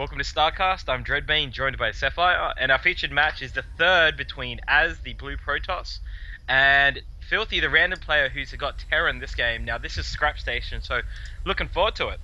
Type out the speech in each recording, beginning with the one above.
Welcome to Starcraft. I'm Dreadbean, joined by Sapphire, and our featured match is the third between Az, the blue Protoss, and Filthy, the random player who's got Terra in this game. Now, this is Scrap Station, so looking forward to it.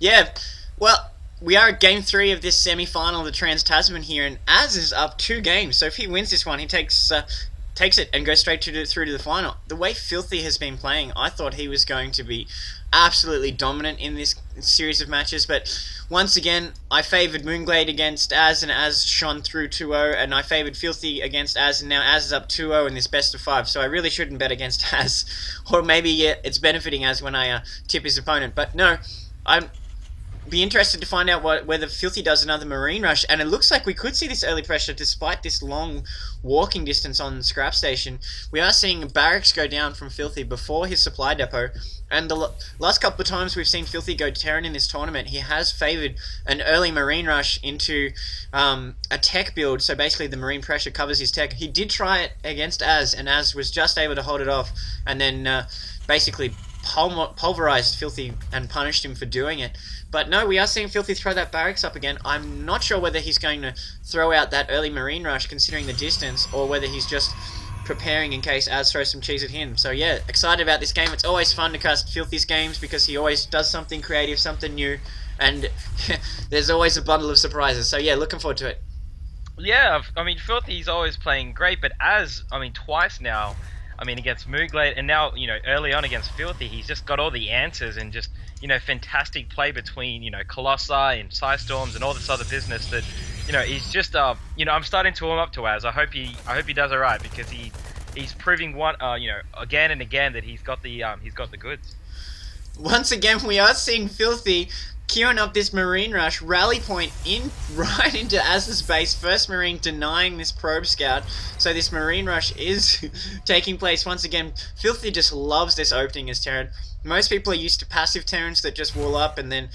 Yeah, well, we are at game 3 of this semi-final of the Tasman here, and Az is up 2 games. So if he wins this one, he takes it and goes straight through to the final. The way Filthy has been playing, I thought he was going to be absolutely dominant in this series of matches, but once again, I favoured Moonglade against Az, and Az shone through 2-0, and I favoured Filthy against Az, and now Az is up 2-0 in this best of 5, so I really shouldn't bet against Az, or maybe it's benefiting Az when I tip his opponent, but no, I'm be interested to find out whether Filthy does another Marine Rush, and it looks like we could see this early pressure despite this long walking distance on Scrap Station. We are seeing barracks go down from Filthy before his supply depot, and the last couple of times we've seen Filthy go Terran in this tournament, he has favoured an early Marine Rush into a tech build, so basically the Marine pressure covers his tech. He did try it against Az, and Az was just able to hold it off, and then basically pulverized Filthy and punished him for doing it. But no, we are seeing Filthy throw that barracks up again. I'm not sure whether he's going to throw out that early Marine Rush considering the distance, or whether he's just preparing in case Az throws some cheese at him. So yeah, excited about this game. It's always fun to cast Filthy's games because he always does something creative, something new, and there's always a bundle of surprises. So yeah, looking forward to it. Yeah, I mean, Filthy's always playing great, but Az, I mean, twice now, I mean, against Moonglade, and now, early on against Filthy, he's just got all the answers and just, fantastic play between, Colossi and Psystorms and all this other business that, he's just, I'm starting to warm up to Az. I hope he does alright, because he's proving again and again that he's got the goods. Once again, we are seeing Filthy queuing up this Marine Rush, rally point right into Az's base, first Marine denying this probe scout, so this Marine Rush is taking place once again. Filthy just loves this opening as Terran. Most people are used to passive Terrans that just wall up and then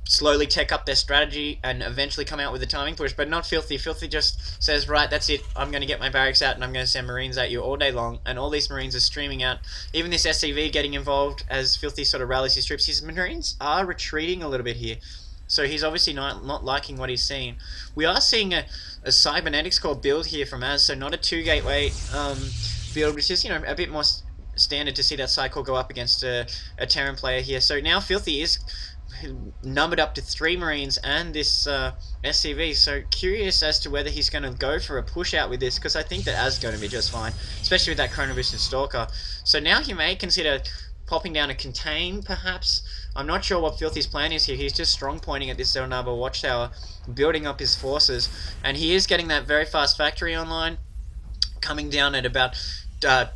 slowly tech up their strategy and eventually come out with a timing push, but not Filthy. Filthy just says, right, that's it, I'm going to get my barracks out and I'm going to send Marines at you all day long, and all these Marines are streaming out. Even this SCV getting involved as Filthy sort of rallies his troops. His Marines are retreating a little bit here, so he's obviously not liking what he's seeing. We are seeing a Cybernetics core build here from Az, so not a 2 gateway build, which is, a bit more standard to see that cycle go up against a Terran player here. So now Filthy is numbered up to 3 Marines and this SCV, so curious as to whether he's going to go for a push out with this, because I think that Az is going to be just fine, especially with that Chrono Boosted Stalker. So now he may consider popping down a Contain, perhaps. I'm not sure what Filthy's plan is here. He's just strong pointing at this Zelnaba watchtower, building up his forces, and he is getting that very fast factory online, coming down at about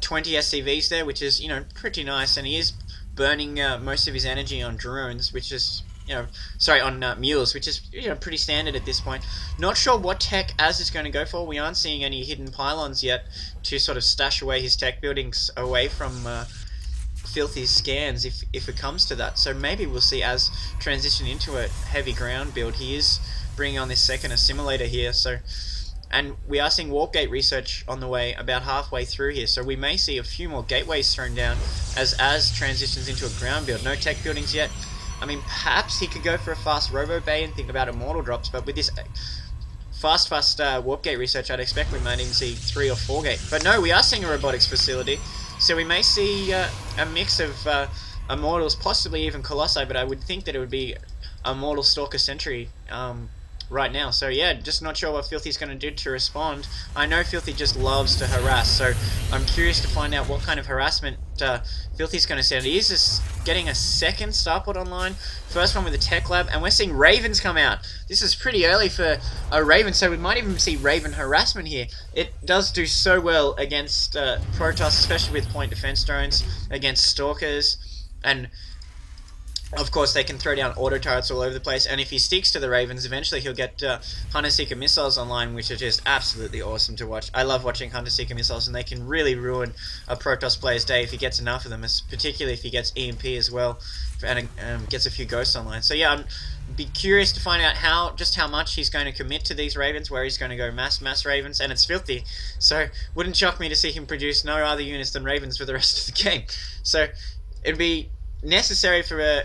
20 SCVs there, which is, pretty nice, and he is burning most of his energy on drones, which is, on mules, which is, pretty standard at this point. Not sure what tech Az is going to go for. We aren't seeing any hidden pylons yet to sort of stash away his tech buildings away from Filthy's scans if it comes to that. So maybe we'll see Az transition into a heavy ground build. He is bringing on this second assimilator here, so... And we are seeing warp gate research on the way about halfway through here, so we may see a few more gateways thrown down as transitions into a ground build. No tech buildings yet. I mean, perhaps he could go for a fast robo bay and think about immortal drops, but with this fast warp gate research, I'd expect we might even see 3 or 4 gate. But no, we are seeing a robotics facility, so we may see a mix of immortals, possibly even Colossi, but I would think that it would be immortal Stalker Sentry right now. So yeah, just not sure what Filthy's going to do to respond. I know Filthy just loves to harass, so I'm curious to find out what kind of harassment Filthy's going to send. He is just getting a second starport online, first one with a tech lab, and we're seeing Ravens come out. This is pretty early for a Raven, so we might even see Raven harassment here. It does do so well against Protoss, especially with point defense drones, against Stalkers, and of course, they can throw down auto turrets all over the place, and if he sticks to the Ravens, eventually he'll get Hunter Seeker missiles online, which are just absolutely awesome to watch. I love watching Hunter Seeker missiles, and they can really ruin a Protoss player's day if he gets enough of them, particularly if he gets EMP as well, and gets a few ghosts online. So yeah, be curious to find out how much he's going to commit to these Ravens, where he's going to go mass Ravens, and it's Filthy, so wouldn't shock me to see him produce no other units than Ravens for the rest of the game. So it'd be necessary for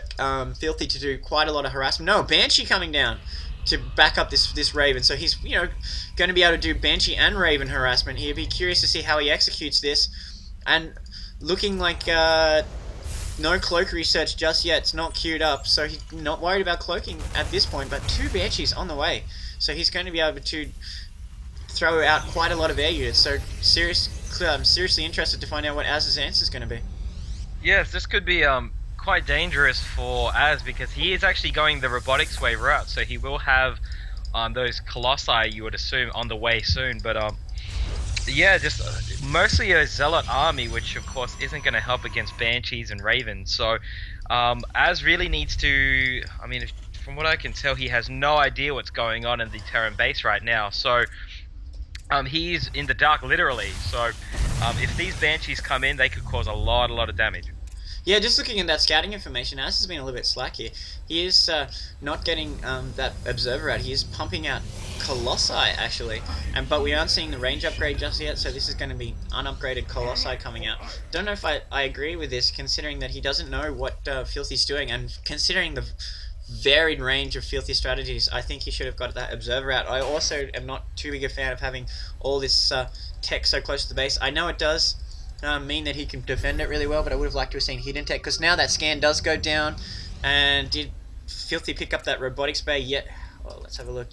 Filthy to do quite a lot of harassment. No, Banshee coming down. to back up this Raven. So he's going to be able to do Banshee and Raven harassment here. Be curious to see how he executes this, and looking like no cloak research just yet. It's not queued up, so he's not worried about cloaking at this point. But 2 Banshees on the way, so he's going to be able to throw out quite a lot of air units. So I'm seriously interested to find out what Az's answer is going to be. Yes, this could be quite dangerous for Az, because he is actually going the robotics wave route, so he will have those Colossi, you would assume, on the way soon. But yeah, just mostly a Zealot army, which of course isn't going to help against Banshees and Ravens. So Az really needs to, I mean, from what I can tell, he has no idea what's going on in the Terran base right now. So he's in the dark, literally. So if these Banshees come in, they could cause a lot of damage. Yeah, just looking at that scouting information, Az has been a little bit slack here. He is not getting that observer out. He is pumping out Colossi, actually. But we aren't seeing the range upgrade just yet, so this is going to be unupgraded Colossi coming out. Don't know if I agree with this, considering that he doesn't know what Filthy's doing, and considering the varied range of Filthy strategies, I think he should have got that observer out. I also am not too big a fan of having all this tech so close to the base. I know it does mean that he can defend it really well, but I would have liked to have seen hidden tech, because now that scan does go down. And did Filthy pick up that robotics bay yet? Oh, let's have a look.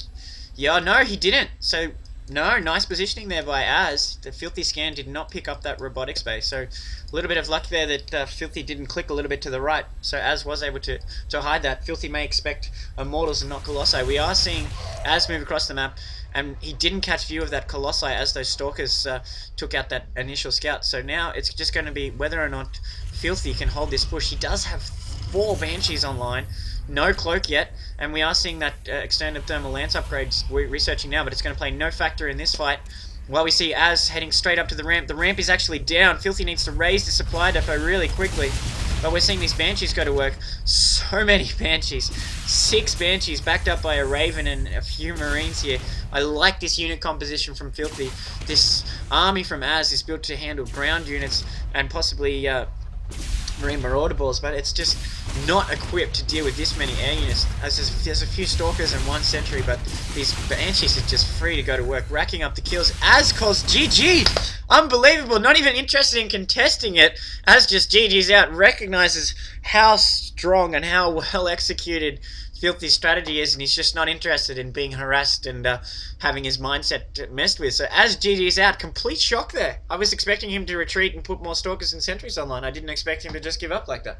Yeah, no, he didn't. So no, nice positioning there by Az. The Filthy scan did not pick up that robotics bay, so a little bit of luck there that Filthy didn't click a little bit to the right, so Az was able to hide that. Filthy may expect Immortals and not Colossi. We are seeing Az move across the map, and he didn't catch view of that Colossi as those Stalkers took out that initial scout. So now it's just going to be whether or not Filthy can hold this push. He does have 4 Banshees online, no cloak yet, and we are seeing that extended thermal lance upgrades we're researching now, but it's going to play no factor in this fight. While we see Az heading straight up to the ramp is actually down. Filthy needs to raise the supply depot really quickly, but we're seeing these Banshees go to work. So many Banshees. 6 Banshees backed up by a Raven and a few Marines here. I like this unit composition from Filthy. This army from Az is built to handle ground units and possibly Marine Marauder balls, but it's just not equipped to deal with this many air units. There's a few Stalkers and 1 Sentry, but these Banshees are just free to go to work, racking up the kills. Az calls GG! Unbelievable, not even interested in contesting it. Az just GG's out, recognizes how strong and how well executed Filthy's strategy is, and he's just not interested in being harassed and having his mindset messed with. So Az GG's out, complete shock there. I was expecting him to retreat and put more Stalkers and Sentries online. I didn't expect him to just give up like that.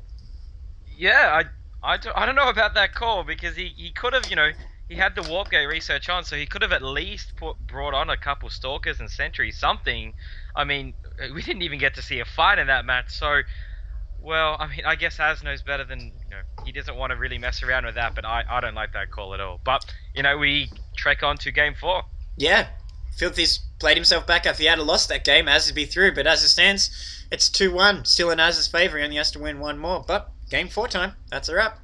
Yeah, I don't know about that call, because he could have, he had the warp gate research on, so he could have at least brought on a couple Stalkers and Sentries, something. I mean, we didn't even get to see a fight in that match, so, well, I mean, I guess Az knows better than, he doesn't want to really mess around with that, but I don't like that call at all. But, we trek on to game 4. Yeah, Filthy's played himself back. If he had lost that game, Az would be through, but as it stands, it's 2-1, still in Az's favour. He only has to win 1 more, but game 4 time, that's a wrap.